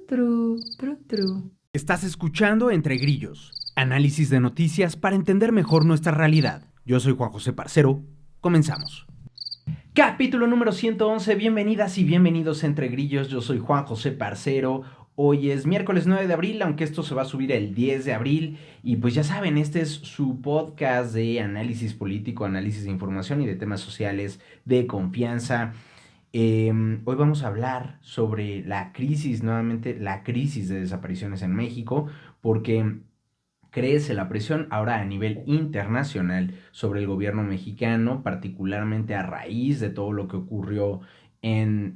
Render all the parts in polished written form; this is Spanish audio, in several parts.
Tru. Estás escuchando Entre Grillos, análisis de noticias para entender mejor nuestra realidad. Yo soy Juan José Parcero, comenzamos. Capítulo número 111, bienvenidas y bienvenidos a Entre Grillos, yo soy Juan José Parcero. Hoy es miércoles 9 de abril, aunque esto se va a subir el 10 de abril. Y pues ya saben, este es su podcast de análisis político, análisis de información y de temas sociales de confianza. Hoy vamos a hablar sobre la crisis, nuevamente la crisis de desapariciones en México, porque crece la presión ahora a nivel internacional sobre el gobierno mexicano, particularmente a raíz de todo lo que ocurrió en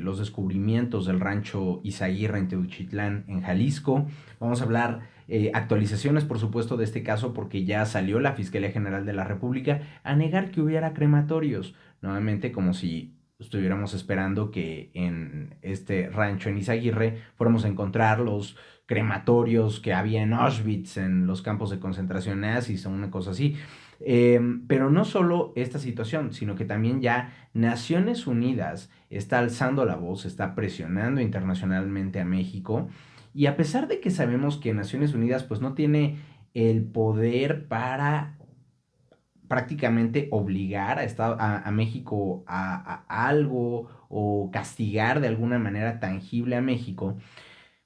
los descubrimientos del rancho Izaguirre en Teuchitlán, en Jalisco. Vamos a hablar actualizaciones, por supuesto, de este caso porque ya salió la Fiscalía General de la República a negar que hubiera crematorios, nuevamente como si estuviéramos esperando que en este rancho en Izaguirre fuéramos a encontrar los crematorios que había en Auschwitz, en los campos de concentración nazis o una cosa así. Pero no solo esta situación, sino que también ya Naciones Unidas está alzando la voz, está presionando internacionalmente a México. Y a pesar de que sabemos que Naciones Unidas pues no tiene el poder para prácticamente obligar a México a algo o castigar de alguna manera tangible a México,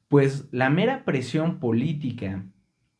pues la mera presión política,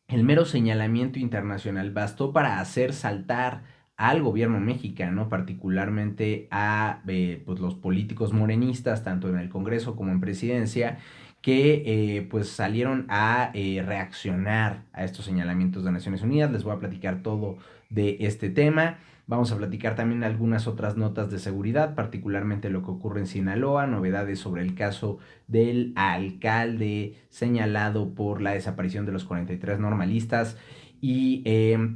el mero señalamiento internacional bastó para hacer saltar al gobierno mexicano, particularmente a pues los políticos morenistas, tanto en el Congreso como en presidencia, que pues salieron a reaccionar a estos señalamientos de Naciones Unidas. Les voy a platicar todo de este tema. Vamos a platicar también algunas otras notas de seguridad, particularmente lo que ocurre en Sinaloa, novedades sobre el caso del alcalde señalado por la desaparición de los 43 normalistas. Y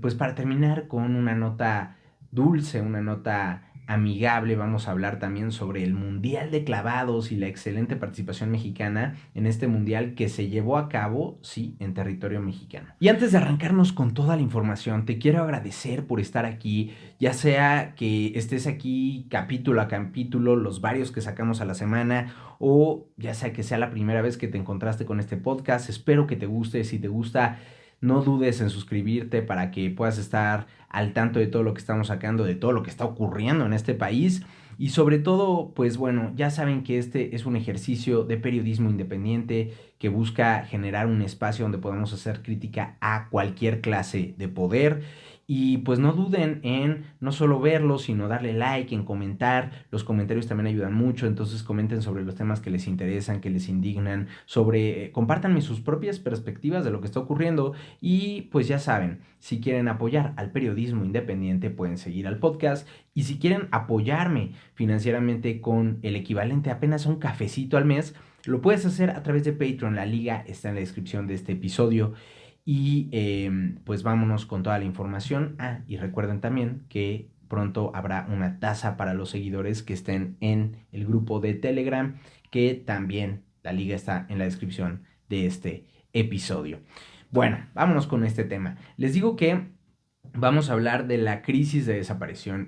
pues para terminar con una nota dulce, una nota amigable, vamos a hablar también sobre el Mundial de Clavados y la excelente participación mexicana en este Mundial que se llevó a cabo, sí, en territorio mexicano. Y antes de arrancarnos con toda la información, te quiero agradecer por estar aquí, ya sea que estés aquí capítulo a capítulo, los varios que sacamos a la semana, o ya sea que sea la primera vez que te encontraste con este podcast. Espero que te guste. Si te gusta, no dudes en suscribirte para que puedas estar al tanto de todo lo que estamos sacando, de todo lo que está ocurriendo en este país. Y sobre todo, pues bueno, ya saben que este es un ejercicio de periodismo independiente que busca generar un espacio donde podamos hacer crítica a cualquier clase de poder. Y pues no duden en no solo verlo, sino darle like, en comentar. Los comentarios también ayudan mucho, entonces comenten sobre los temas que les interesan, que les indignan, compártanme sus propias perspectivas de lo que está ocurriendo. Y pues ya saben, si quieren apoyar al periodismo independiente, pueden seguir al podcast. Y si quieren apoyarme financieramente con el equivalente apenas a un cafecito al mes, lo puedes hacer a través de Patreon. La liga está en la descripción de este episodio. Y pues vámonos con toda la información. Y recuerden también que pronto habrá una taza para los seguidores que estén en el grupo de Telegram, que también la liga está en la descripción de este episodio. Bueno, vámonos con este tema. Les digo que vamos a hablar de la crisis de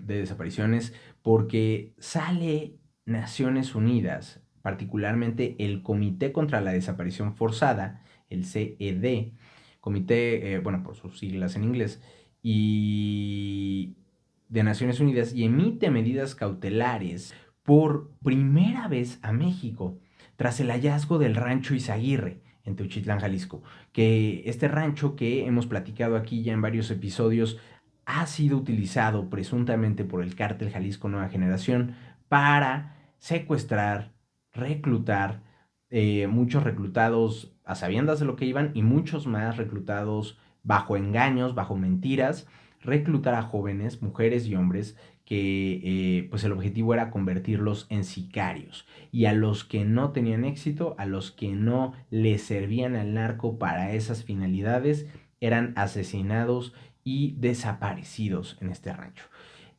desapariciones porque sale Naciones Unidas, particularmente el Comité contra la Desaparición Forzada, el CED, Comité, bueno, por sus siglas en inglés, y de Naciones Unidas, y emite medidas cautelares por primera vez a México, tras el hallazgo del rancho Izaguirre en Teuchitlán, Jalisco, que este rancho que hemos platicado aquí ya en varios episodios ha sido utilizado presuntamente por el cártel Jalisco Nueva Generación para secuestrar, reclutar, muchos reclutados a sabiendas de lo que iban y muchos más reclutados bajo engaños, bajo mentiras, reclutar a jóvenes, mujeres y hombres que pues el objetivo era convertirlos en sicarios, y a los que no tenían éxito, a los que no les servían al narco para esas finalidades, eran asesinados y desaparecidos en este rancho.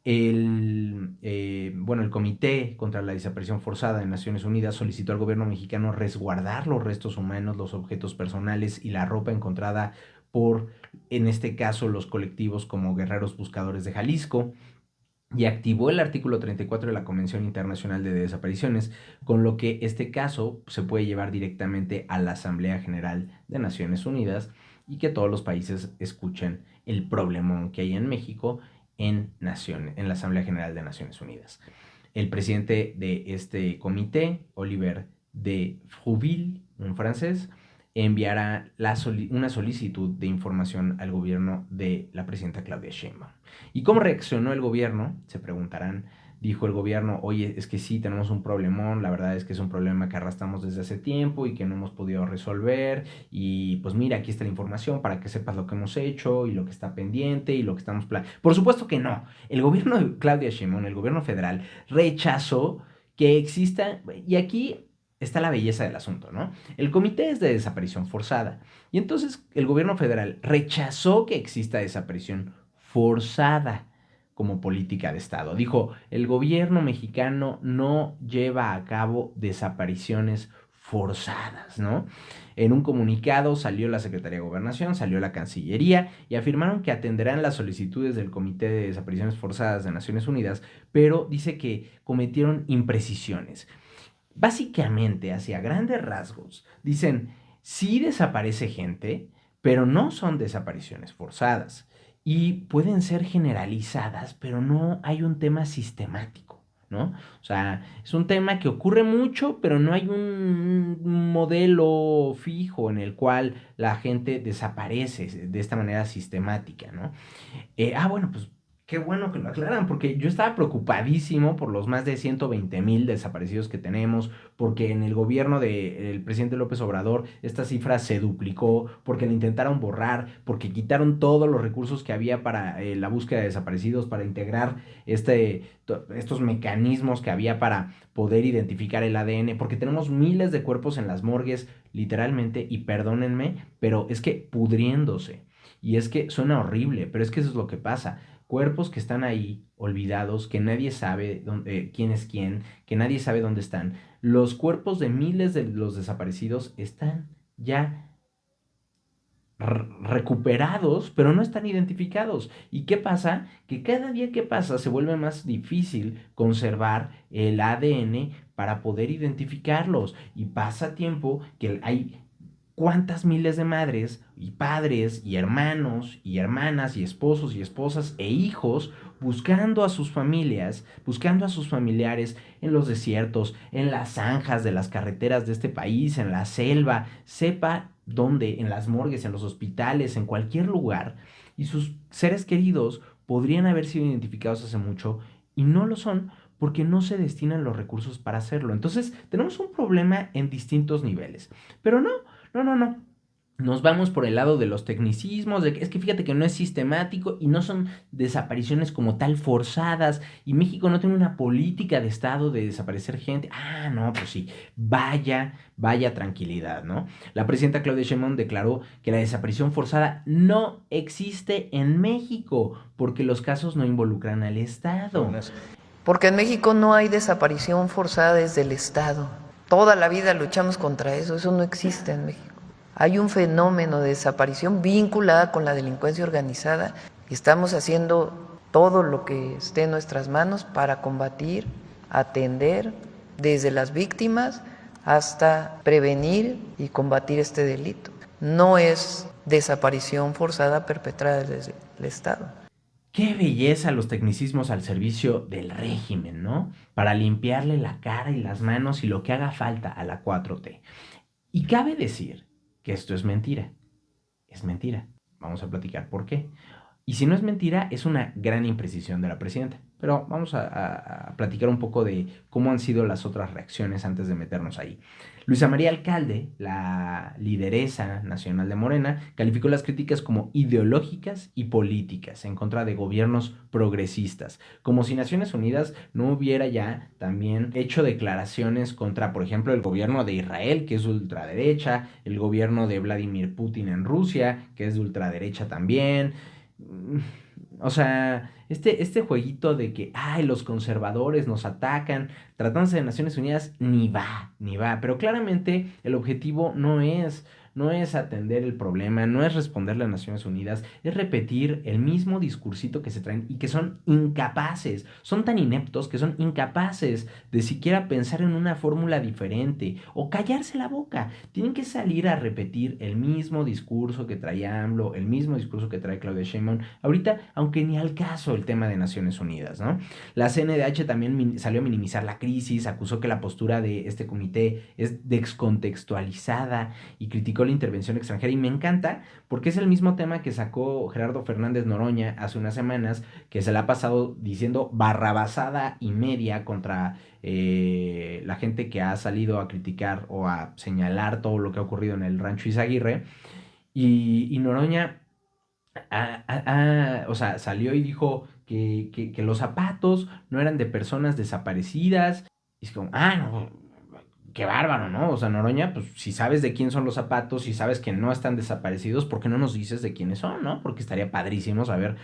El Comité contra la Desaparición Forzada de Naciones Unidas solicitó al gobierno mexicano resguardar los restos humanos, los objetos personales y la ropa encontrada por, en este caso, los colectivos como Guerreros Buscadores de Jalisco. y activó el artículo 34 de la Convención Internacional de Desapariciones, con lo que este caso se puede llevar directamente a la Asamblea General de Naciones Unidas y que todos los países escuchen el problemón que hay en México en la Asamblea General de Naciones Unidas. El presidente de este comité, Olivier de Frouville, un francés, enviará una solicitud de información al gobierno de la presidenta Claudia Sheinbaum. ¿Y cómo reaccionó el gobierno? Se preguntarán. Dijo el gobierno, oye, es que sí, tenemos un problemón, la verdad es que es un problema que arrastramos desde hace tiempo y que no hemos podido resolver, y pues mira, aquí está la información para que sepas lo que hemos hecho y lo que está pendiente y lo que estamos planeando. Por supuesto que no. El gobierno de Claudia Sheinbaum, el gobierno federal, rechazó que exista, y aquí está la belleza del asunto, ¿no? El comité es de desaparición forzada, y entonces el gobierno federal rechazó que exista desaparición forzada como política de Estado. Dijo, el gobierno mexicano no lleva a cabo desapariciones forzadas, ¿no? En un comunicado salió la Secretaría de Gobernación, salió la Cancillería y afirmaron que atenderán las solicitudes del Comité de Desapariciones Forzadas de Naciones Unidas, pero dice que cometieron imprecisiones. Básicamente, hacia grandes rasgos, dicen, sí desaparece gente, pero no son desapariciones forzadas y pueden ser generalizadas, pero no hay un tema sistemático, ¿no? O sea, es un tema que ocurre mucho, pero no hay un modelo fijo en el cual la gente desaparece de esta manera sistemática, ¿no? Bueno, pues qué bueno que lo aclaran, porque yo estaba preocupadísimo por los más de 120,000 desaparecidos que tenemos, porque en el gobierno del presidente López Obrador esta cifra se duplicó, porque la intentaron borrar, porque quitaron todos los recursos que había para la búsqueda de desaparecidos, para integrar estos mecanismos que había para poder identificar el ADN, porque tenemos miles de cuerpos en las morgues, literalmente, y perdónenme, pero es que pudriéndose. Y es que suena horrible, pero es que eso es lo que pasa. Cuerpos que están ahí olvidados, que nadie sabe quién es quién, que nadie sabe dónde están. Los cuerpos de miles de los desaparecidos están ya recuperados, pero no están identificados. ¿Y qué pasa? Que cada día que pasa se vuelve más difícil conservar el ADN para poder identificarlos. Y pasa tiempo que hay cuántas miles de madres y padres y hermanos y hermanas y esposos y esposas e hijos buscando a sus familias, buscando a sus familiares en los desiertos, en las zanjas de las carreteras de este país, en la selva, sepa dónde, en las morgues, en los hospitales, en cualquier lugar, y sus seres queridos podrían haber sido identificados hace mucho y no lo son porque no se destinan los recursos para hacerlo. Entonces, tenemos un problema en distintos niveles. Pero no, no, no, no. Nos vamos por el lado de los tecnicismos, de que es que fíjate que no es sistemático y no son desapariciones como tal forzadas, y México no tiene una política de Estado de desaparecer gente. No, pues sí, vaya tranquilidad, ¿no? La presidenta Claudia Sheinbaum declaró que la desaparición forzada no existe en México porque los casos no involucran al Estado. Porque en México no hay desaparición forzada desde el Estado. Toda la vida luchamos contra eso no existe en México. Hay un fenómeno de desaparición vinculada con la delincuencia organizada y estamos haciendo todo lo que esté en nuestras manos para combatir, atender desde las víctimas hasta prevenir y combatir este delito. No es desaparición forzada perpetrada desde el Estado. Qué belleza los tecnicismos al servicio del régimen, ¿no? Para limpiarle la cara y las manos y lo que haga falta a la 4T. Y cabe decir que esto es mentira. Es mentira. Vamos a platicar por qué. Y si no es mentira, es una gran imprecisión de la presidenta. Pero vamos a platicar un poco de cómo han sido las otras reacciones antes de meternos ahí. Luisa María Alcalde, la lideresa nacional de Morena, calificó las críticas como ideológicas y políticas en contra de gobiernos progresistas, como si Naciones Unidas no hubiera ya también hecho declaraciones contra, por ejemplo, el gobierno de Israel, que es de ultraderecha, el gobierno de Vladimir Putin en Rusia, que es de ultraderecha también. O sea, Este jueguito de que, ay, los conservadores nos atacan, tratándose de Naciones Unidas, ni va. Pero claramente el objetivo no es atender el problema, no es responderle a Naciones Unidas, es repetir el mismo discursito que se traen y que son incapaces, son tan ineptos que son incapaces de siquiera pensar en una fórmula diferente o callarse la boca. Tienen que salir a repetir el mismo discurso que trae AMLO, el mismo discurso que trae Claudia Sheinbaum. Ahorita, aunque ni al caso el tema de Naciones Unidas, ¿no? La CNDH también salió a minimizar la crisis, acusó que la postura de este comité es descontextualizada y criticó la intervención extranjera. Y me encanta porque es el mismo tema que sacó Gerardo Fernández Noroña hace unas semanas, que se la ha pasado diciendo barrabasada y media contra la gente que ha salido a criticar o a señalar todo lo que ha ocurrido en el rancho Izaguirre. Y Noroña, o sea, salió y dijo que los zapatos no eran de personas desaparecidas. Y es como, no, qué bárbaro, ¿no? O sea, Noroña, pues si sabes de quién son los zapatos, si sabes que no están desaparecidos, ¿por qué no nos dices de quiénes son, no? Porque estaría padrísimo saber.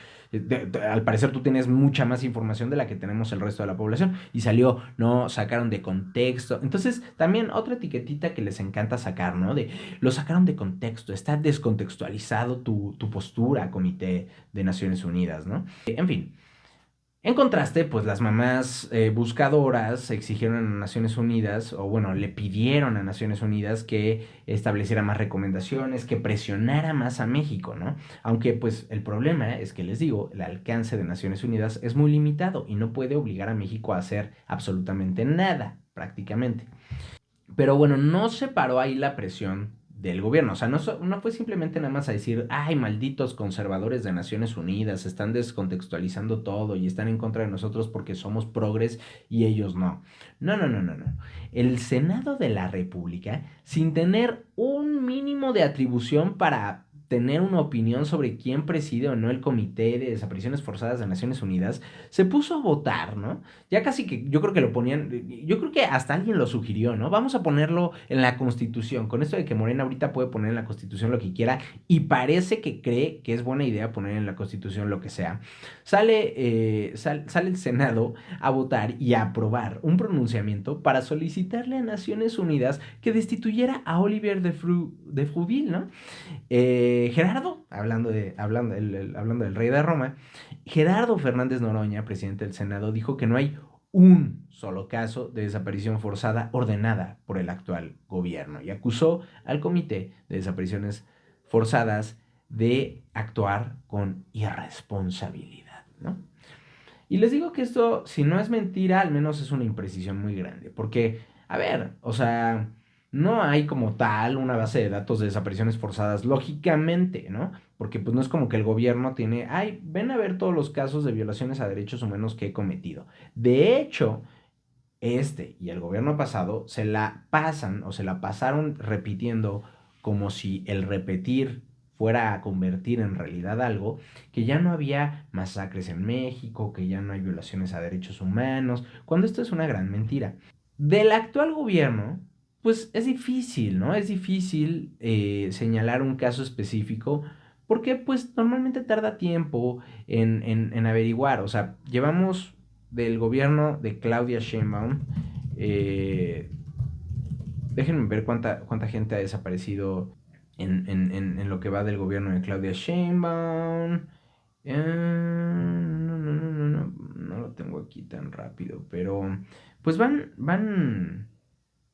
Al parecer tú tienes mucha más información de la que tenemos el resto de la población. Y salió, no, sacaron de contexto. Entonces, también otra etiquetita que les encanta sacar, ¿no? De, lo sacaron de contexto, está descontextualizado tu postura, Comité de Naciones Unidas, ¿no? En fin. En contraste, pues las mamás buscadoras exigieron a Naciones Unidas, o bueno, le pidieron a Naciones Unidas que estableciera más recomendaciones, que presionara más a México, ¿no? Aunque pues el problema es que les digo, el alcance de Naciones Unidas es muy limitado y no puede obligar a México a hacer absolutamente nada, prácticamente. Pero bueno, no se paró ahí la presión del gobierno. O sea, no fue simplemente nada más a decir, ay, malditos conservadores de Naciones Unidas, están descontextualizando todo y están en contra de nosotros porque somos progres y ellos no. No. El Senado de la República, sin tener un mínimo de atribución para tener una opinión sobre quién preside o no el Comité de Desapariciones Forzadas de Naciones Unidas, se puso a votar, ¿no? Ya casi que yo creo que lo ponían, yo creo que hasta alguien lo sugirió, ¿no? Vamos a ponerlo en la Constitución, con esto de que Morena ahorita puede poner en la Constitución lo que quiera y parece que cree que es buena idea poner en la Constitución lo que sea. Sale el Senado a votar y a aprobar un pronunciamiento para solicitarle a Naciones Unidas que destituyera a Olivier de Fruville, ¿no? Gerardo, hablando del rey de Roma, Gerardo Fernández Noroña, presidente del Senado, dijo que no hay un solo caso de desaparición forzada ordenada por el actual gobierno y acusó al Comité de Desapariciones Forzadas de actuar con irresponsabilidad, ¿no? Y les digo que esto, si no es mentira, al menos es una imprecisión muy grande, porque, a ver, o sea, no hay como tal una base de datos de desapariciones forzadas, lógicamente, ¿no? Porque pues no es como que el gobierno tiene, ay, ven a ver todos los casos de violaciones a derechos humanos que he cometido. De hecho, este y el gobierno pasado se la pasan o se la pasaron repitiendo como si el repetir fuera a convertir en realidad algo, que ya no había masacres en México, que ya no hay violaciones a derechos humanos, cuando esto es una gran mentira. Del actual gobierno, pues es difícil, ¿no? Es difícil señalar un caso específico porque pues normalmente tarda tiempo en averiguar, o sea, llevamos del gobierno de Claudia Sheinbaum, eh, déjenme ver cuánta gente ha desaparecido en lo que va del gobierno de Claudia Sheinbaum. No lo tengo aquí tan rápido, pero pues van,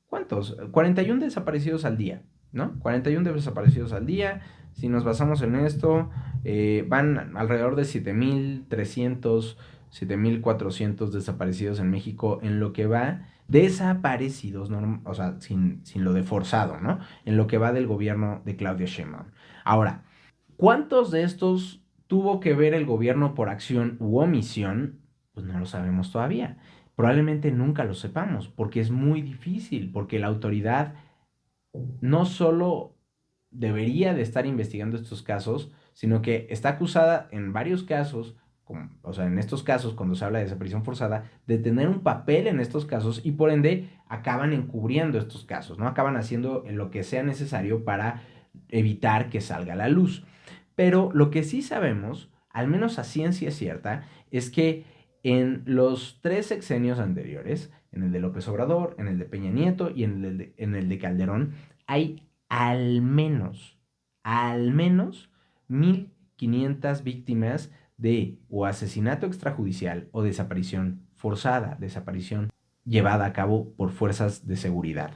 ¿cuántos? 41 desaparecidos al día, ¿no? 41 desaparecidos al día. Si nos basamos en esto, van alrededor de 7,300, 7,400 desaparecidos en México en lo que va desaparecidos, o sea, sin lo de forzado, ¿no? En lo que va del gobierno de Claudia Sheinbaum. Ahora, ¿cuántos de estos tuvo que ver el gobierno por acción u omisión? Pues no lo sabemos todavía. Probablemente nunca lo sepamos, porque es muy difícil, porque la autoridad no solo debería de estar investigando estos casos, sino que está acusada en varios casos, o sea, en estos casos, cuando se habla de desaparición forzada, de tener un papel en estos casos y por ende acaban encubriendo estos casos, ¿no? Acaban haciendo lo que sea necesario para evitar que salga a la luz. Pero lo que sí sabemos al menos a ciencia cierta, es que en los 3 sexenios anteriores, en el de López Obrador, en el de Peña Nieto y en el de Calderón, hay al menos 1,500 víctimas de o asesinato extrajudicial o desaparición forzada, desaparición llevada a cabo por fuerzas de seguridad.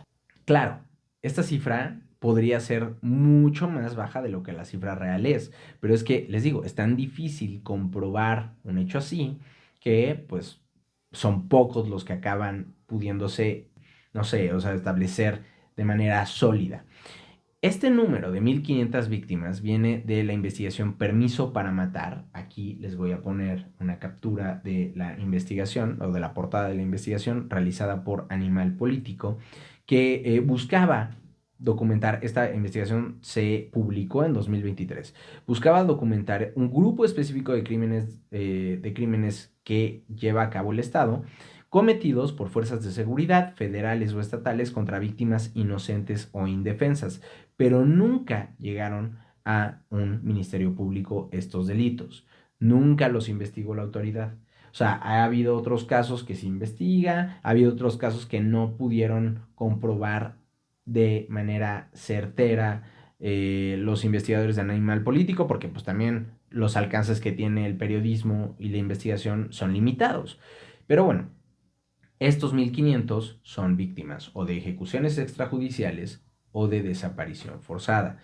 Claro, esta cifra podría ser mucho más baja de lo que la cifra real es, pero es que, les digo, es tan difícil comprobar un hecho así que, pues, son pocos los que acaban pudiéndose, no sé, o sea, establecer de manera sólida. Este número de 1,500 víctimas viene de la investigación Permiso para Matar. Aquí les voy a poner una captura de la investigación o de la portada de la investigación realizada por Animal Político, que buscaba documentar. Esta investigación se publicó en 2023. Buscaba documentar un grupo específico de crímenes que lleva a cabo el Estado, cometidos por fuerzas de seguridad federales o estatales contra víctimas inocentes o indefensas, pero nunca llegaron a un ministerio público estos delitos. Nunca los investigó la autoridad. O sea, ha habido otros casos que se investiga, ha habido otros casos que no pudieron comprobar de manera certera los investigadores de Animal Político, porque pues también los alcances que tiene el periodismo y la investigación son limitados. Pero bueno, estos 1,500 son víctimas o de ejecuciones extrajudiciales o de desaparición forzada.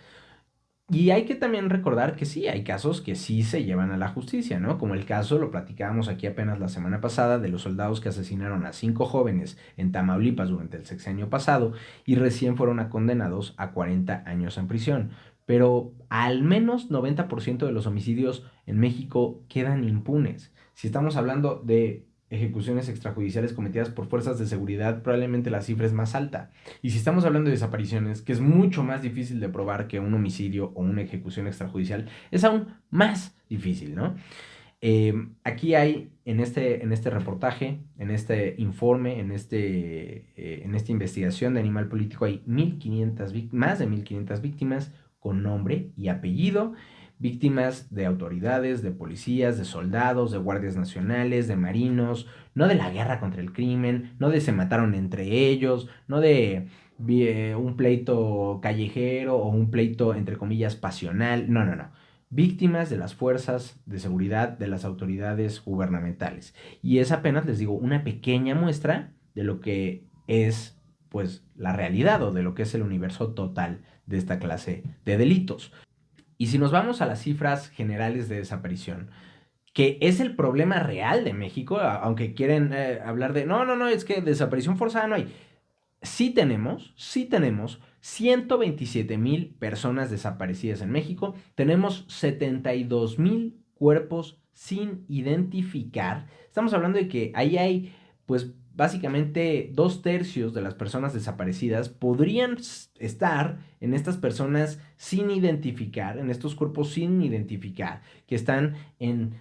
Y hay que también recordar que sí, hay casos que sí se llevan a la justicia, ¿no? Como el caso, lo platicábamos aquí apenas la semana pasada, de los soldados que asesinaron a 5 jóvenes en Tamaulipas durante el sexenio pasado y recién fueron condenados a 40 años en prisión. Pero al menos 90% de los homicidios en México quedan impunes. Si estamos hablando de ejecuciones extrajudiciales cometidas por fuerzas de seguridad, probablemente la cifra es más alta. Y si estamos hablando de desapariciones, que es mucho más difícil de probar que un homicidio o una ejecución extrajudicial, es aún más difícil, ¿no? Aquí hay, en este reportaje, en este informe, en esta investigación de Animal Político, hay más de 1,500 víctimas con nombre y apellido, víctimas de autoridades, de policías, de soldados, de guardias nacionales, de marinos, no de la guerra contra el crimen, no de se mataron entre ellos, no de un pleito callejero o un pleito, entre comillas, pasional, no, no, no. Víctimas de las fuerzas de seguridad de las autoridades gubernamentales. Y es apenas, les digo, una pequeña muestra de lo que es, pues, la realidad o de lo que es el universo total de esta clase de delitos. Y si nos vamos a las cifras generales de desaparición, que es el problema real de México, aunque quieren hablar de, no, no, no, es que desaparición forzada no hay. Sí tenemos 127,000 personas desaparecidas en México, tenemos 72,000 cuerpos sin identificar. Estamos hablando de que ahí hay, pues, básicamente 2/3 de las personas desaparecidas podrían estar en estas personas sin identificar, en estos cuerpos sin identificar, que están en,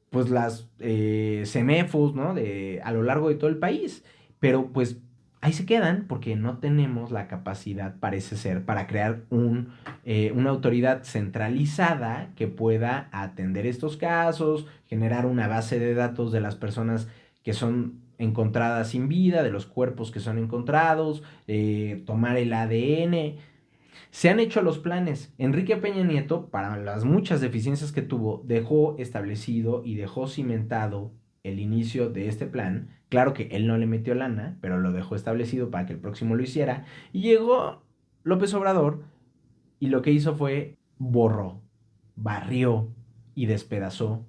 pues, las CEMEFOS, ¿no? A lo largo de todo el país. Pero pues ahí se quedan porque no tenemos la capacidad, parece ser, para crear una autoridad centralizada que pueda atender estos casos, generar una base de datos de las personas que son encontradas sin vida, de los cuerpos que son encontrados, tomar el ADN. Se han hecho los planes. Enrique Peña Nieto, para las muchas deficiencias que tuvo, dejó establecido y dejó cimentado el inicio de este plan. Claro que él no le metió lana, pero lo dejó establecido para que el próximo lo hiciera. Y llegó López Obrador y lo que hizo fue borró, barrió y despedazó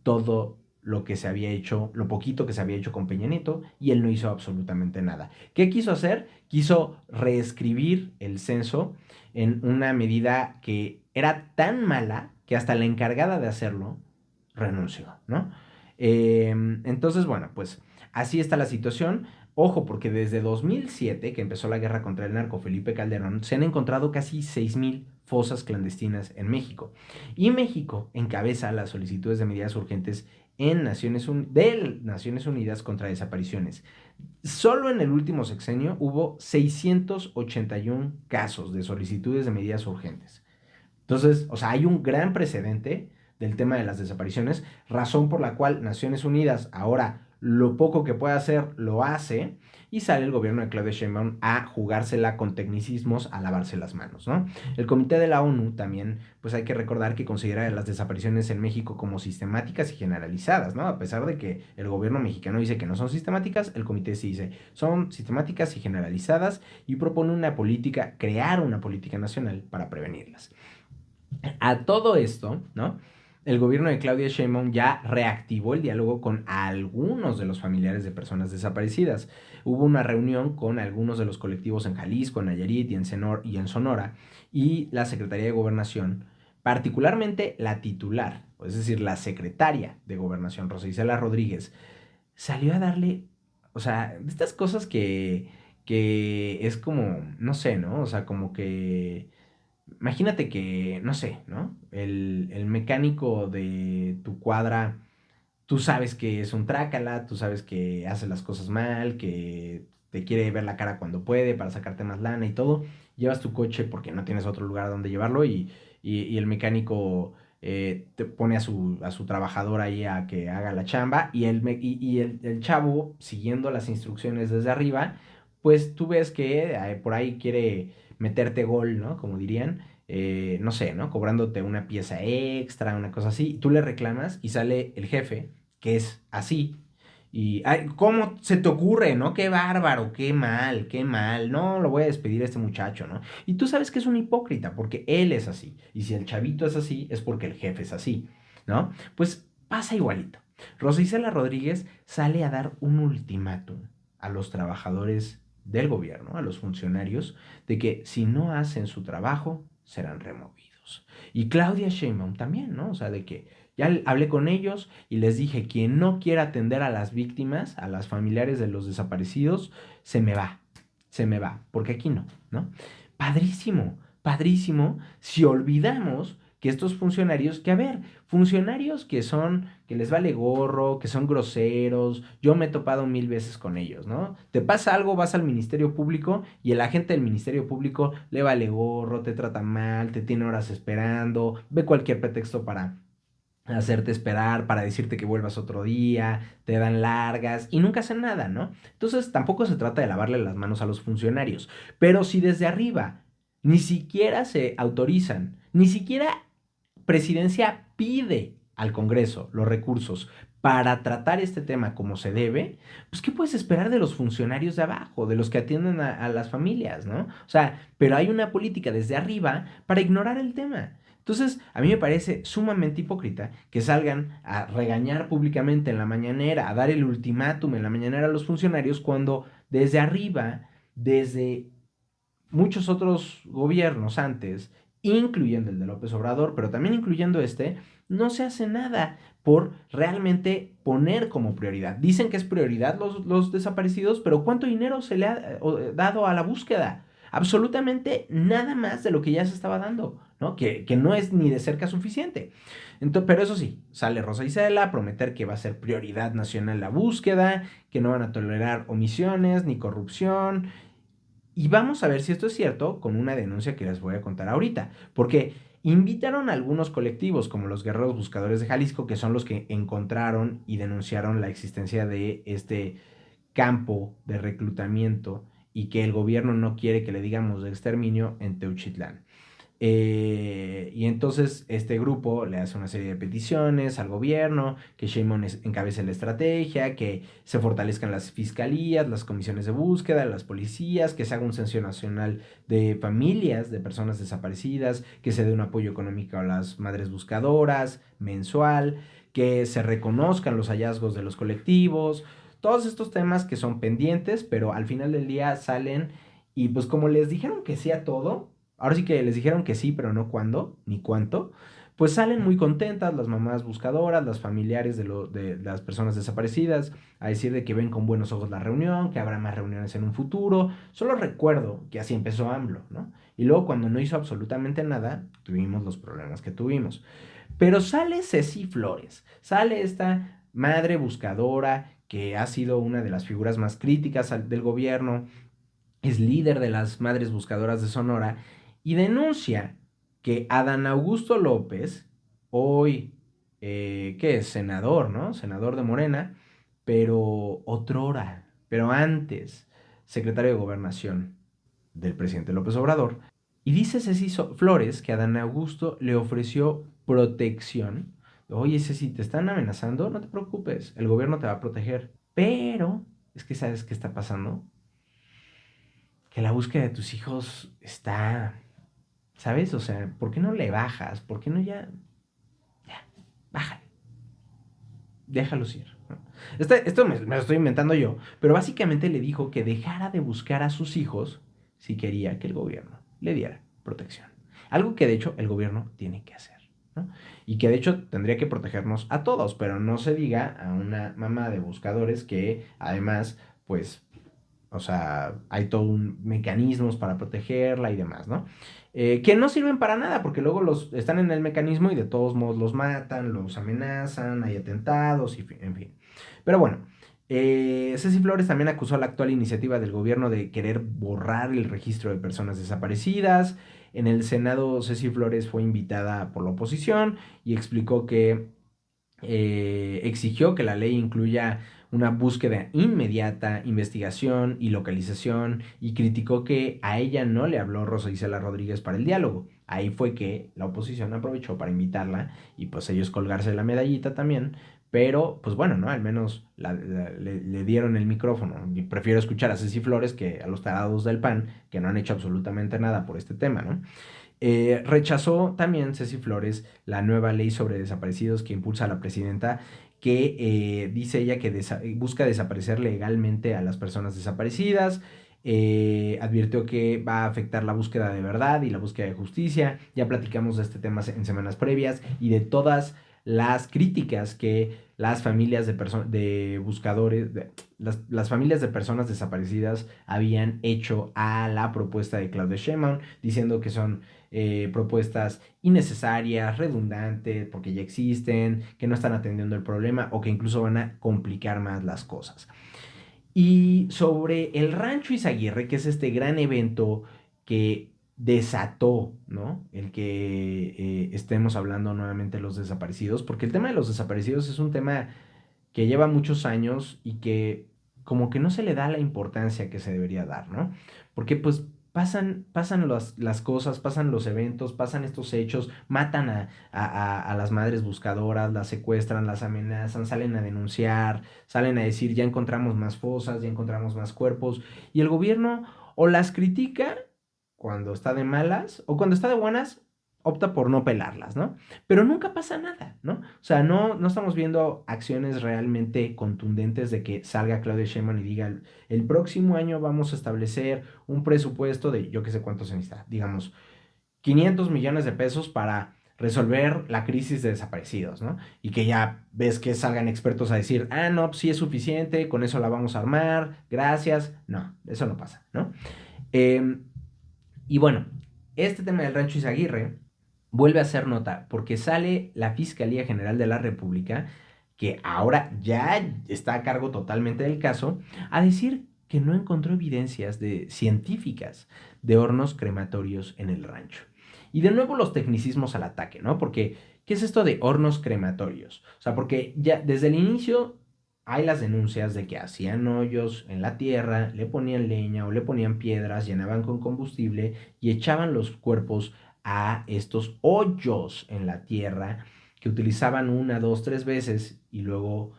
todo lo que se había hecho, lo poquito que se había hecho con Peña Nieto, y él no hizo absolutamente nada. ¿Qué quiso hacer? Quiso reescribir el censo en una medida que era tan mala que hasta la encargada de hacerlo renunció, ¿no? Entonces, bueno, pues así está la situación. Ojo, porque desde 2007, que empezó la guerra contra el narco, Felipe Calderón, se han encontrado casi 6,000 fosas clandestinas en México. Y México encabeza las solicitudes de medidas urgentes en Naciones Unidas contra desapariciones. Solo en el último sexenio hubo 681 casos de solicitudes de medidas urgentes. Entonces, o sea, hay un gran precedente del tema de las desapariciones, razón por la cual Naciones Unidas ahora lo poco que puede hacer lo hace, y sale el gobierno de Claudia Sheinbaum a jugársela con tecnicismos, a lavarse las manos, ¿no? El Comité de la ONU también, pues hay que recordar que considera las desapariciones en México como sistemáticas y generalizadas, ¿no? A pesar de que el gobierno mexicano dice que no son sistemáticas, el comité sí dice son sistemáticas y generalizadas, y propone una política, crear una política nacional para prevenirlas. A todo esto, ¿no? El gobierno de Claudia Sheinbaum ya reactivó el diálogo con algunos de los familiares de personas desaparecidas. Hubo una reunión con algunos de los colectivos en Jalisco, en Nayarit y en Sonora, y la Secretaría de Gobernación, particularmente la titular, es decir, la secretaria de Gobernación, Rosa Isela Rodríguez, salió a darle, o sea, de estas cosas que es como, no sé, ¿no? O sea, como que imagínate que, no sé, ¿no? El mecánico de tu cuadra, tú sabes que es un trácala, tú sabes que hace las cosas mal, que te quiere ver la cara cuando puede para sacarte más lana y todo. Llevas tu coche porque no tienes otro lugar donde llevarlo, y el mecánico te pone a su trabajador ahí a que haga la chamba, y el chavo, siguiendo las instrucciones desde arriba, pues tú ves que por ahí quiere meterte gol, ¿no? Como dirían, no sé, ¿no? Cobrándote una pieza extra, una cosa así. Tú le reclamas y sale el jefe, que es así. Y, ay, ¿cómo se te ocurre, no? Qué bárbaro, qué mal. No, lo voy a despedir a este muchacho, ¿no? Y tú sabes que es un hipócrita, porque él es así. Y si el chavito es así, es porque el jefe es así, ¿no? Pues pasa igualito. Rosa Isela Rodríguez sale a dar un ultimátum a los trabajadores del gobierno, a los funcionarios, de que si no hacen su trabajo, serán removidos. Y Claudia Sheinbaum también, ¿no? O sea, de que ya hablé con ellos y les dije, quien no quiera atender a las víctimas, a las familiares de los desaparecidos, se me va, porque aquí no, ¿no? Padrísimo, padrísimo, si olvidamos que estos funcionarios, que a ver, funcionarios que les vale gorro, que son groseros, yo me he topado 1000 veces con ellos, ¿no? Te pasa algo, vas al Ministerio Público y el agente del Ministerio Público le vale gorro, te trata mal, te tiene horas esperando, ve cualquier pretexto para hacerte esperar, para decirte que vuelvas otro día, te dan largas y nunca hacen nada, ¿no? Entonces tampoco se trata de lavarle las manos a los funcionarios, pero si desde arriba ni siquiera se autorizan, ni siquiera Presidencia pide al Congreso los recursos para tratar este tema como se debe, pues ¿qué puedes esperar de los funcionarios de abajo, de los que atienden a las familias, ¿no? O sea, pero hay una política desde arriba para ignorar el tema. Entonces, a mí me parece sumamente hipócrita que salgan a regañar públicamente en la mañanera, a dar el ultimátum en la mañanera a los funcionarios, cuando desde arriba, desde muchos otros gobiernos antes, incluyendo el de López Obrador, pero también incluyendo este, no se hace nada por realmente poner como prioridad. Dicen que es prioridad los desaparecidos, pero ¿cuánto dinero se le ha dado a la búsqueda? Absolutamente nada más de lo que ya se estaba dando, ¿no? Que no es ni de cerca suficiente. Entonces, pero eso sí, sale Rosa Isela a prometer que va a ser prioridad nacional la búsqueda, que no van a tolerar omisiones ni corrupción, y vamos a ver si esto es cierto con una denuncia que les voy a contar ahorita. Porque invitaron a algunos colectivos, como los Guerreros Buscadores de Jalisco, que son los que encontraron y denunciaron la existencia de este campo de reclutamiento y que el gobierno no quiere que le digamos de exterminio en Teuchitlán. Y entonces este grupo le hace una serie de peticiones al gobierno, que Sheinbaum encabece la estrategia, que se fortalezcan las fiscalías, las comisiones de búsqueda, las policías, que se haga un censo nacional de familias de personas desaparecidas, que se dé un apoyo económico a las madres buscadoras mensual, que se reconozcan los hallazgos de los colectivos, todos estos temas que son pendientes, pero al final del día salen y pues como les dijeron que sí a todo, ahora sí que les dijeron que sí, pero no cuándo ni cuánto, pues salen muy contentas las mamás buscadoras, las familiares de las personas desaparecidas, a decir de que ven con buenos ojos la reunión, que habrá más reuniones en un futuro. Solo recuerdo que así empezó AMLO, ¿no? Y luego cuando no hizo absolutamente nada, tuvimos los problemas que tuvimos. Pero sale Ceci Flores, sale esta madre buscadora que ha sido una de las figuras más críticas del gobierno, es líder de las Madres Buscadoras de Sonora, y denuncia que Adán Augusto López, hoy ¿qué es? Senador, ¿no? Senador de Morena, pero otrora, pero antes, secretario de Gobernación del presidente López Obrador. Y dice Ceci Flores que Adán Augusto le ofreció protección. Oye, Ceci, te están amenazando, no te preocupes, el gobierno te va a proteger. Pero, es que ¿sabes qué está pasando? Que la búsqueda de tus hijos está, ¿sabes? O sea, ¿por qué no le bajas? ¿Por qué no ya, bájale, déjalos ir, ¿no? Esto me lo estoy inventando yo, pero básicamente le dijo que dejara de buscar a sus hijos si quería que el gobierno le diera protección. Algo que de hecho el gobierno tiene que hacer, ¿no? Y que de hecho tendría que protegernos a todos, pero no se diga a una mamá de buscadores que además, pues, o sea, hay todo un mecanismos para protegerla y demás, ¿no? Que no sirven para nada, porque luego están en el mecanismo y de todos modos los matan, los amenazan, hay atentados, y en fin. Pero bueno, Ceci Flores también acusó a la actual iniciativa del gobierno de querer borrar el registro de personas desaparecidas. En el Senado, Ceci Flores fue invitada por la oposición y explicó que exigió que la ley incluya una búsqueda inmediata, investigación y localización, y criticó que a ella no le habló Rosa Isela Rodríguez para el diálogo. Ahí fue que la oposición aprovechó para invitarla y pues ellos colgarse la medallita también, pero pues bueno, ¿no? Al menos le dieron el micrófono. Y prefiero escuchar a Ceci Flores que a los tarados del PAN, que no han hecho absolutamente nada por este tema, ¿no? Rechazó también Ceci Flores la nueva ley sobre desaparecidos que impulsa la presidenta, que dice ella que busca desaparecer legalmente a las personas desaparecidas. Advirtió que va a afectar la búsqueda de verdad y la búsqueda de justicia. Ya platicamos de este tema en semanas previas y de todas las críticas que las familias de buscadores, las familias de personas desaparecidas habían hecho a la propuesta de Claudia Sheinbaum, diciendo que son propuestas innecesarias, redundantes, porque ya existen, que no están atendiendo el problema o que incluso van a complicar más las cosas. Y sobre el Rancho Izaguirre, que es este gran evento que desató, ¿no? El que estemos hablando nuevamente de los desaparecidos, porque el tema de los desaparecidos es un tema que lleva muchos años y que como que no se le da la importancia que se debería dar, ¿no? Porque pues pasan las cosas, pasan los eventos, pasan estos hechos, matan a las madres buscadoras, las secuestran, las amenazan, salen a denunciar, salen a decir ya encontramos más fosas, ya encontramos más cuerpos, y el gobierno o las critica cuando está de malas o cuando está de buenas opta por no pelarlas, ¿no? Pero nunca pasa nada, ¿no? O sea, no estamos viendo acciones realmente contundentes de que salga Claudia Sheinbaum y diga, el próximo año vamos a establecer un presupuesto de, yo qué sé cuánto se necesita, digamos, 500 millones de pesos para resolver la crisis de desaparecidos, ¿no? Y que ya ves que salgan expertos a decir, ah, no, pues sí es suficiente, con eso la vamos a armar, gracias. No, eso no pasa, ¿no? Eh, y bueno, este tema del Rancho Izaguirre vuelve a ser nota porque sale la Fiscalía General de la República, que ahora ya está a cargo totalmente del caso, a decir que no encontró evidencias científicas de hornos crematorios en el rancho. Y de nuevo los tecnicismos al ataque, ¿no? Porque, ¿qué es esto de hornos crematorios? O sea, porque ya desde el inicio hay las denuncias de que hacían hoyos en la tierra, le ponían leña o le ponían piedras, llenaban con combustible y echaban los cuerpos a estos hoyos en la tierra que utilizaban una, dos, tres veces y luego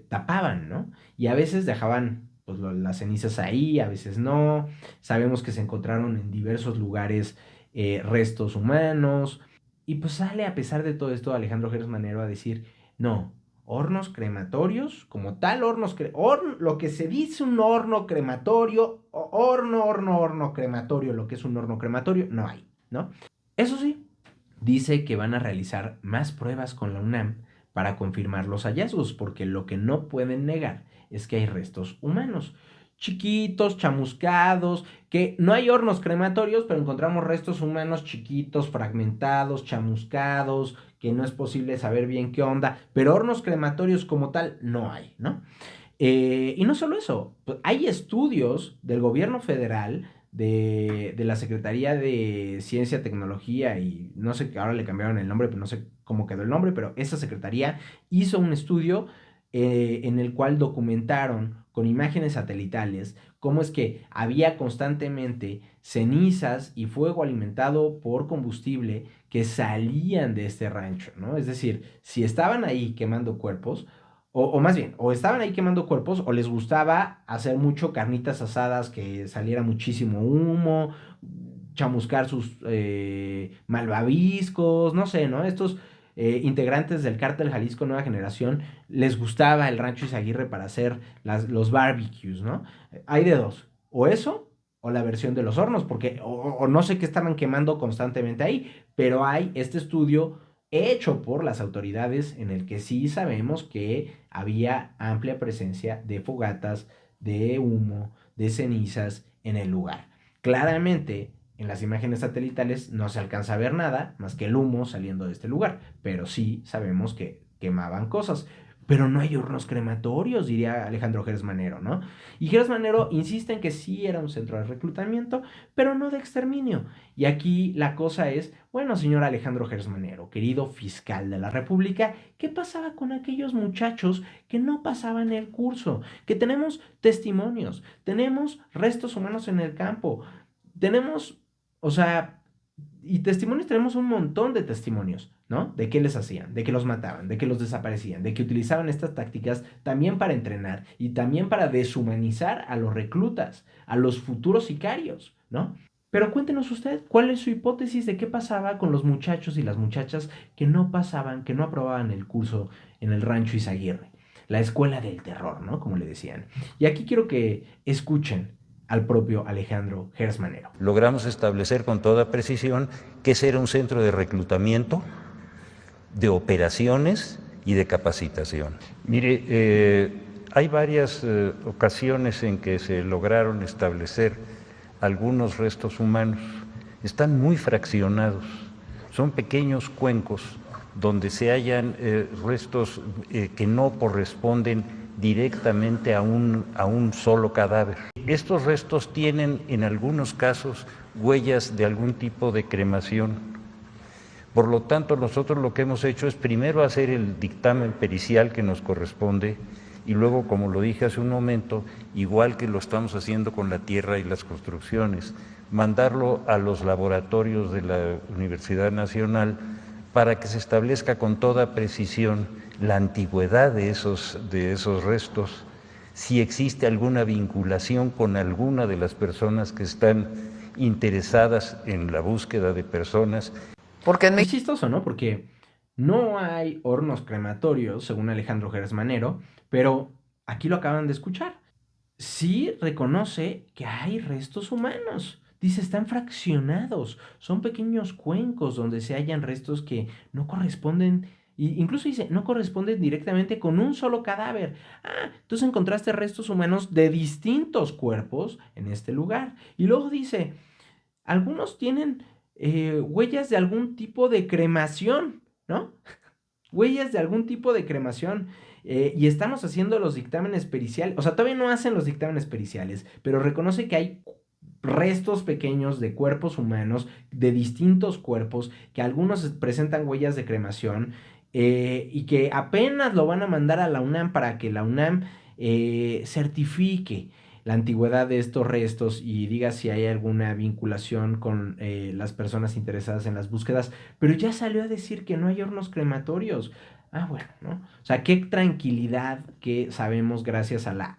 tapaban, ¿no? Y a veces dejaban pues, las cenizas ahí, a veces no. Sabemos que se encontraron en diversos lugares restos humanos. Y pues sale a pesar de todo esto Alejandro Gers Manero a decir, no, hornos crematorios, como tal lo que se dice un horno crematorio, horno crematorio, lo que es un horno crematorio, no hay, ¿no? Eso sí, dice que van a realizar más pruebas con la UNAM para confirmar los hallazgos, porque lo que no pueden negar es que hay restos humanos, chiquitos, chamuscados, que no hay hornos crematorios, pero encontramos restos humanos chiquitos, fragmentados, chamuscados, que no es posible saber bien qué onda, pero hornos crematorios como tal no hay, ¿no? Y no solo eso, hay estudios del gobierno federal de la Secretaría de Ciencia, Tecnología y no sé, ahora le cambiaron el nombre, pero no sé cómo quedó el nombre, pero esa secretaría hizo un estudio en el cual documentaron con imágenes satelitales cómo es que había constantemente cenizas y fuego alimentado por combustible que salían de este rancho, ¿no? Es decir, si estaban ahí quemando cuerpos, o más bien, o estaban ahí quemando cuerpos, o les gustaba hacer mucho carnitas asadas, que saliera muchísimo humo, chamuscar sus malvaviscos, no sé, ¿no? Estos integrantes del Cártel Jalisco Nueva Generación les gustaba el Rancho Izaguirre para hacer los barbecues, ¿no? Hay de dos, o eso, o la versión de los hornos, porque, o no sé qué estaban quemando constantemente ahí, pero hay este estudio hecho por las autoridades en el que sí sabemos que había amplia presencia de fogatas, de humo, de cenizas en el lugar. Claramente, en las imágenes satelitales no se alcanza a ver nada más que el humo saliendo de este lugar, pero sí sabemos que quemaban cosas. Pero no hay hornos crematorios, diría Alejandro Gersmanero, ¿no? Y Gersmanero insiste en que sí era un centro de reclutamiento, pero no de exterminio. Y aquí la cosa es, bueno, señor Alejandro Gersmanero, querido fiscal de la República, ¿qué pasaba con aquellos muchachos que no pasaban el curso? Que tenemos testimonios, tenemos restos humanos en el campo, tenemos, o sea, y testimonios tenemos un montón de testimonios, ¿no? De qué les hacían, de que los mataban, de que los desaparecían, de que utilizaban estas tácticas también para entrenar y también para deshumanizar a los reclutas, a los futuros sicarios, ¿no? Pero cuéntenos usted, ¿cuál es su hipótesis de qué pasaba con los muchachos y las muchachas que no pasaban, que no aprobaban el curso en el Rancho Izaguirre? La escuela del terror, ¿no? Como le decían. Y aquí quiero que escuchen al propio Alejandro Gersmanero. Logramos establecer con toda precisión que ese era un centro de reclutamiento, de operaciones y de capacitación. Mire, hay varias ocasiones en que se lograron establecer algunos restos humanos. Están muy fraccionados, son pequeños cuencos donde se hallan restos que no corresponden directamente a un solo cadáver. Estos restos tienen en algunos casos huellas de algún tipo de cremación. Por lo tanto, nosotros lo que hemos hecho es primero hacer el dictamen pericial que nos corresponde y luego, como lo dije hace un momento, igual que lo estamos haciendo con la tierra y las construcciones, mandarlo a los laboratorios de la Universidad Nacional para que se establezca con toda precisión la antigüedad de esos restos, si existe alguna vinculación con alguna de las personas que están interesadas en la búsqueda de personas. Porque es chistoso, ¿no? Porque no hay hornos crematorios, según Alejandro Gersmanero, pero aquí lo acaban de escuchar. Sí reconoce que hay restos humanos. Dice, están fraccionados, son pequeños cuencos donde se hallan restos que no corresponden, incluso dice, no corresponden directamente con un solo cadáver. Ah, entonces encontraste restos humanos de distintos cuerpos en este lugar. Y luego dice, algunos tienen huellas de algún tipo de cremación, ¿no? Huellas de algún tipo de cremación. Y estamos haciendo los dictámenes periciales, o sea, todavía no hacen los dictámenes periciales, pero reconoce que hay restos pequeños de cuerpos humanos, de distintos cuerpos, que algunos presentan huellas de cremación y que apenas lo van a mandar a la UNAM para que la UNAM certifique la antigüedad de estos restos y diga si hay alguna vinculación con las personas interesadas en las búsquedas, pero ya salió a decir que no hay hornos crematorios. Ah, bueno, ¿no? O sea, qué tranquilidad que sabemos gracias a la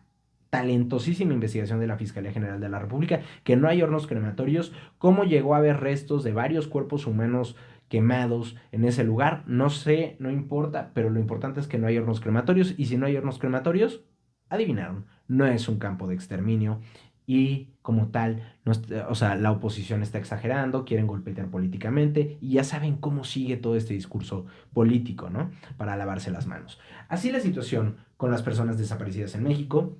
talentosísima investigación de la Fiscalía General de la República, que no hay hornos crematorios, cómo llegó a haber restos de varios cuerpos humanos quemados en ese lugar, no sé, no importa, pero lo importante es que no hay hornos crematorios, y si no hay hornos crematorios, adivinaron, no es un campo de exterminio, y como tal, no, o sea, la oposición está exagerando, quieren golpetear políticamente, y ya saben cómo sigue todo este discurso político, ¿no? Para lavarse las manos. Así la situación con las personas desaparecidas en México.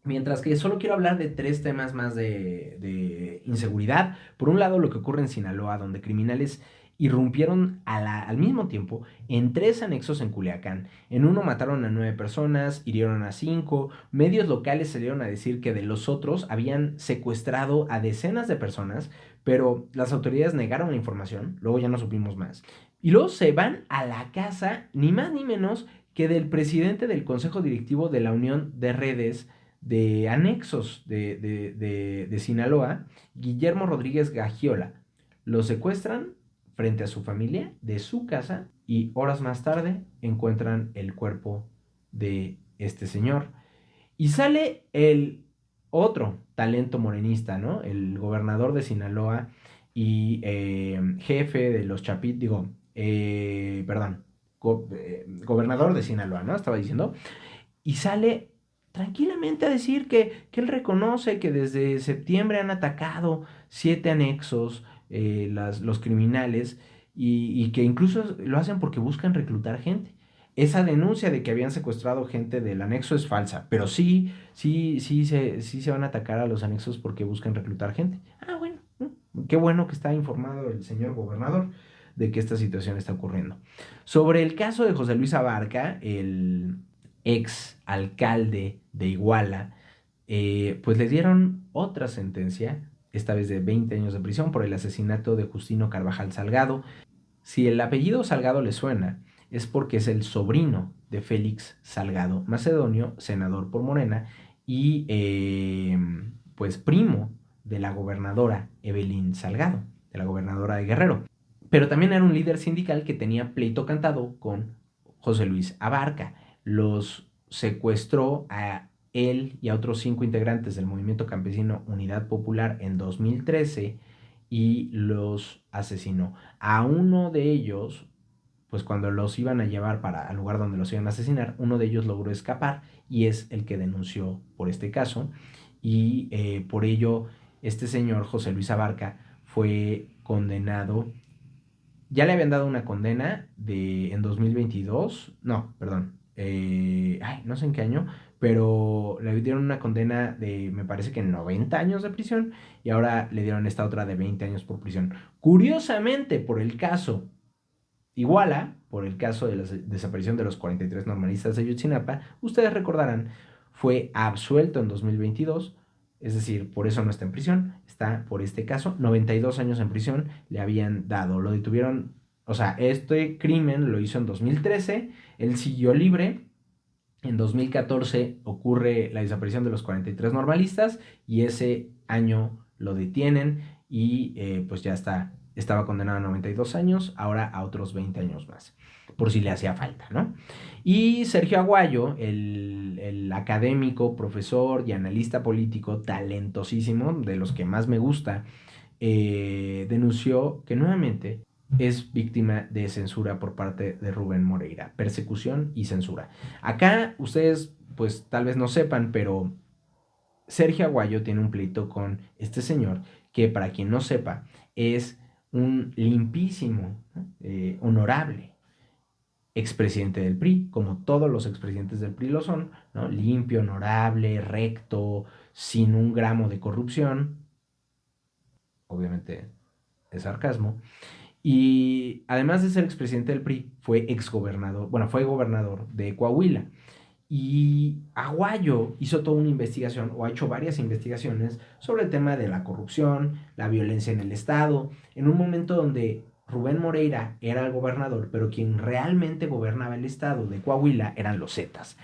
Mientras que solo quiero hablar de 3 temas más de inseguridad. Por un lado, lo que ocurre en Sinaloa, donde criminales irrumpieron al mismo tiempo en 3 anexos en Culiacán. En uno mataron a 9 personas, hirieron a 5. Medios locales salieron a decir que de los otros habían secuestrado a decenas de personas, pero las autoridades negaron la información, luego ya no supimos más. Y luego se van a la casa, ni más ni menos que del presidente del Consejo Directivo de la Unión de Redes de Anexos de Sinaloa, Guillermo Rodríguez Gagiola. Lo secuestran frente a su familia de su casa y horas más tarde encuentran el cuerpo de este señor. Y sale el otro talento morenista, ¿no? El gobernador de Sinaloa y jefe de los Chapit, gobernador de Sinaloa, ¿no? Estaba diciendo. Y sale tranquilamente a decir que él reconoce que desde septiembre han atacado 7 anexos los criminales y que incluso lo hacen porque buscan reclutar gente. Esa denuncia de que habían secuestrado gente del anexo es falsa, pero sí se van a atacar a los anexos porque buscan reclutar gente. Ah, bueno, qué bueno que está informado el señor gobernador de que esta situación está ocurriendo. Sobre el caso de José Luis Abarca, el ex alcalde de Iguala, pues le dieron otra sentencia, esta vez de 20 años de prisión por el asesinato de Justino Carvajal Salgado. Si el apellido Salgado le suena, es porque es el sobrino de Félix Salgado Macedonio, senador por Morena, y pues primo de la gobernadora Evelyn Salgado, de la gobernadora de Guerrero. Pero también era un líder sindical que tenía pleito cantado con José Luis Abarca. Los secuestró a él y a otros 5 integrantes del movimiento campesino Unidad Popular en 2013 y los asesinó. A uno de ellos, pues cuando los iban a llevar al lugar donde los iban a asesinar, uno de ellos logró escapar y es el que denunció por este caso. Y por ello, este señor, José Luis Abarca, fue condenado. Ya le habían dado una condena en 2022, no, perdón, no sé en qué año, pero le dieron una condena de, me parece que 90 años de prisión, y ahora le dieron esta otra de 20 años por prisión. Curiosamente, por el caso Iguala, por el caso de la desaparición de los 43 normalistas de Ayotzinapa, ustedes recordarán, fue absuelto en 2022, es decir, por eso no está en prisión, está por este caso, 92 años en prisión le habían dado, lo detuvieron, o sea, este crimen lo hizo en 2013, él siguió libre, en 2014 ocurre la desaparición de los 43 normalistas y ese año lo detienen y pues ya estaba condenado a 92 años, ahora a otros 20 años más, por si le hacía falta, ¿no? Y Sergio Aguayo, el académico, profesor y analista político talentosísimo, de los que más me gusta, denunció que nuevamente es víctima de censura por parte de Rubén Moreira, persecución y censura. Acá ustedes pues tal vez no sepan, pero Sergio Aguayo tiene un pleito con este señor que, para quien no sepa, es un limpísimo, honorable expresidente del PRI, como todos los expresidentes del PRI lo son, ¿no? Limpio, honorable, recto, sin un gramo de corrupción, obviamente es sarcasmo. Y además de ser expresidente del PRI, fue gobernador de Coahuila. Y Aguayo hizo toda una investigación, o ha hecho varias investigaciones, sobre el tema de la corrupción, la violencia en el Estado, en un momento donde Rubén Moreira era el gobernador, pero quien realmente gobernaba el Estado de Coahuila eran los Zetas.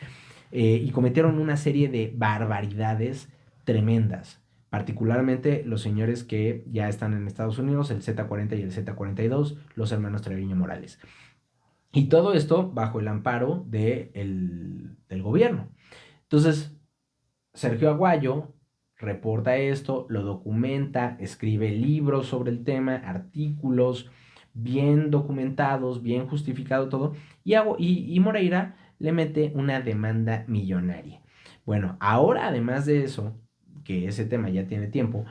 Y cometieron una serie de barbaridades tremendas, particularmente los señores que ya están en Estados Unidos, el Z40 y el Z42, los hermanos Treviño Morales. Y todo esto bajo el amparo del gobierno. Entonces, Sergio Aguayo reporta esto, lo documenta, escribe libros sobre el tema, artículos bien documentados, bien justificado todo, y Moreira le mete una demanda millonaria. Bueno, ahora además de eso, que ese tema ya tiene tiempo,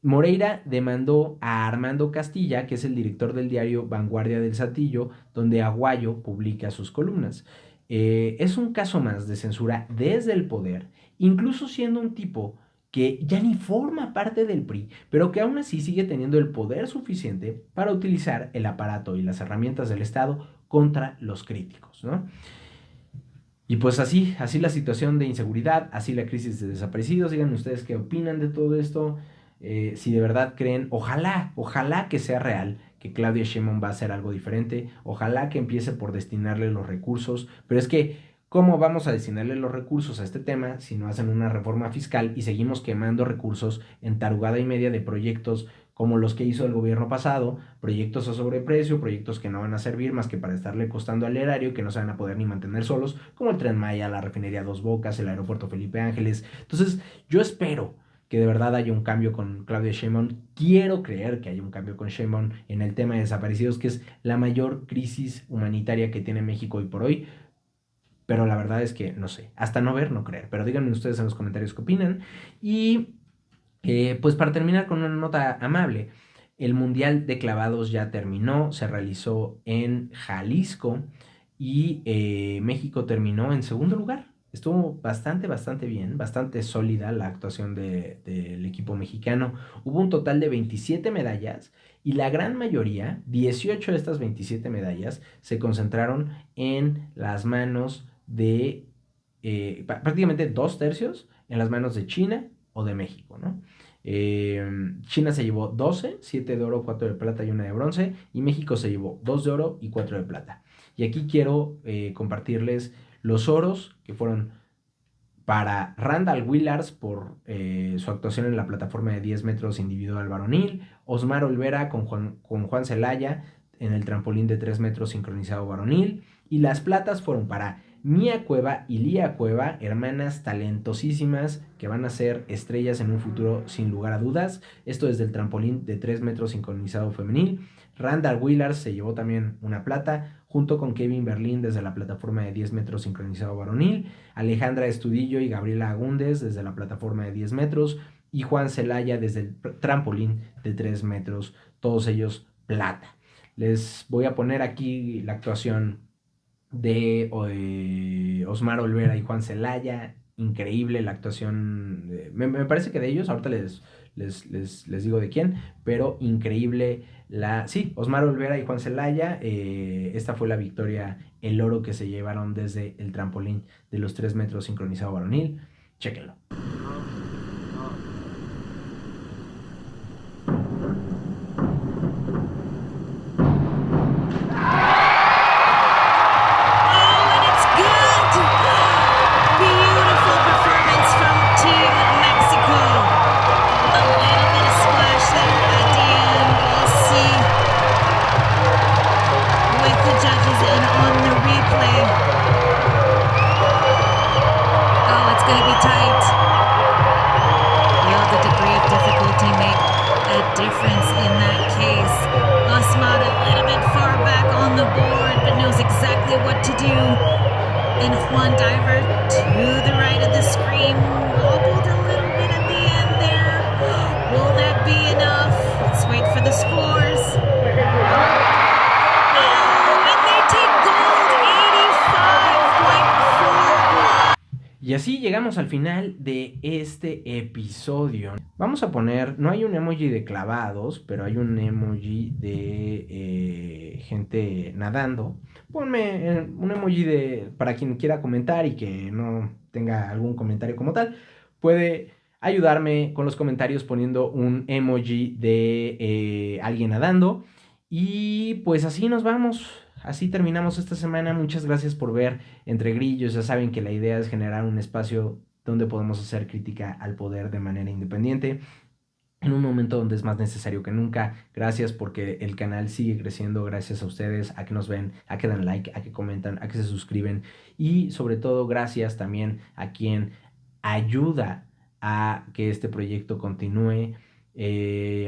Moreira demandó a Armando Castilla, que es el director del diario Vanguardia del Saltillo, donde Aguayo publica sus columnas. es un caso más de censura desde el poder, incluso siendo un tipo que ya ni forma parte del PRI, pero que aún así sigue teniendo el poder suficiente para utilizar el aparato y las herramientas del Estado contra los críticos, ¿no? Y pues así la situación de inseguridad, así la crisis de desaparecidos. Díganme ustedes qué opinan de todo esto, si de verdad creen, ojalá que sea real, que Claudia Sheinbaum va a hacer algo diferente, ojalá que empiece por destinarle los recursos, pero es que, ¿cómo vamos a destinarle los recursos a este tema si no hacen una reforma fiscal y seguimos quemando recursos en tarugada y media de proyectos como los que hizo el gobierno pasado, proyectos a sobreprecio, proyectos que no van a servir más que para estarle costando al erario, que no se van a poder ni mantener solos, como el Tren Maya, la refinería Dos Bocas, el aeropuerto Felipe Ángeles? Entonces, yo espero que de verdad haya un cambio con Claudia Sheinbaum. Quiero creer que haya un cambio con Sheinbaum en el tema de desaparecidos, que es la mayor crisis humanitaria que tiene México hoy por hoy. Pero la verdad es que no sé, hasta no ver, no creer. Pero díganme ustedes en los comentarios qué opinan. Y pues para terminar con una nota amable, el Mundial de Clavados ya terminó, se realizó en Jalisco y México terminó en segundo lugar. Estuvo bastante bien, bastante sólida la actuación del equipo mexicano. Hubo un total de 27 medallas y la gran mayoría, 18 de estas 27 medallas, se concentraron en las manos de prácticamente 2/3 en las manos de China o de México, ¿no? China se llevó 12, 7 de oro, 4 de plata y 1 de bronce, y México se llevó 2 de oro y 4 de plata. Y aquí quiero compartirles los oros que fueron para Randall Willars por su actuación en la plataforma de 10 metros individual varonil, Osmar Olvera con Juan Celaya en el trampolín de 3 metros sincronizado varonil, y las platas fueron para Mía Cueva y Lía Cueva, hermanas talentosísimas que van a ser estrellas en un futuro sin lugar a dudas. Esto desde el trampolín de 3 metros sincronizado femenil. Randall Willars se llevó también una plata, junto con Kevin Berlín desde la plataforma de 10 metros sincronizado varonil, Alejandra Estudillo y Gabriela Agúndez desde la plataforma de 10 metros, y Juan Celaya desde el trampolín de 3 metros, todos ellos plata. Les voy a poner aquí la actuación de Osmar Olvera y Juan Celaya. Increíble la actuación, me parece que de ellos, ahorita les digo de quién, pero increíble sí, Osmar Olvera y Juan Celaya. Esta fue la victoria, el oro que se llevaron desde el trampolín de los 3 metros sincronizado varonil. Chéquenlo. Y así llegamos al final de este episodio. Vamos a poner, no hay un emoji de clavados, pero hay un emoji de gente nadando. Ponme un emoji para quien quiera comentar y que no tenga algún comentario como tal. Puede ayudarme con los comentarios poniendo un emoji de alguien nadando. Y pues así nos vamos. Así terminamos esta semana. Muchas gracias por ver Entre Grillos. Ya saben que la idea es generar un espacio donde podemos hacer crítica al poder de manera independiente, en un momento donde es más necesario que nunca. Gracias porque el canal sigue creciendo gracias a ustedes, a que nos ven, a que dan like, a que comentan, a que se suscriben, y sobre todo gracias también a quien ayuda a que este proyecto continúe,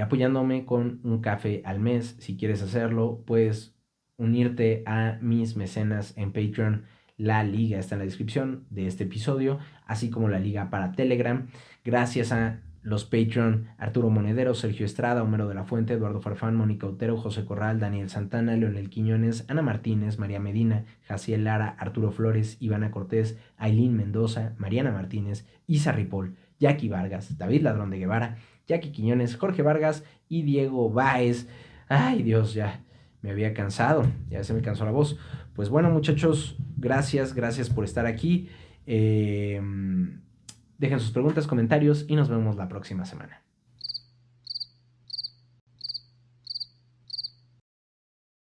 apoyándome con un café al mes. Si quieres hacerlo, puedes unirte a mis mecenas en Patreon. La liga está en la descripción de este episodio, así como la liga para Telegram. Gracias a Los Patreon: Arturo Monedero, Sergio Estrada, Homero de la Fuente, Eduardo Farfán, Mónica Otero, José Corral, Daniel Santana, Leonel Quiñones, Ana Martínez, María Medina, Jaciel Lara, Arturo Flores, Ivana Cortés, Ailín Mendoza, Mariana Martínez, Isa Ripoll, Jackie Vargas, David Ladrón de Guevara, Jackie Quiñones, Jorge Vargas y Diego Báez. Ay, Dios, ya me había cansado, ya se me cansó la voz. Pues bueno, muchachos, gracias por estar aquí. Dejen sus preguntas, comentarios y nos vemos la próxima semana.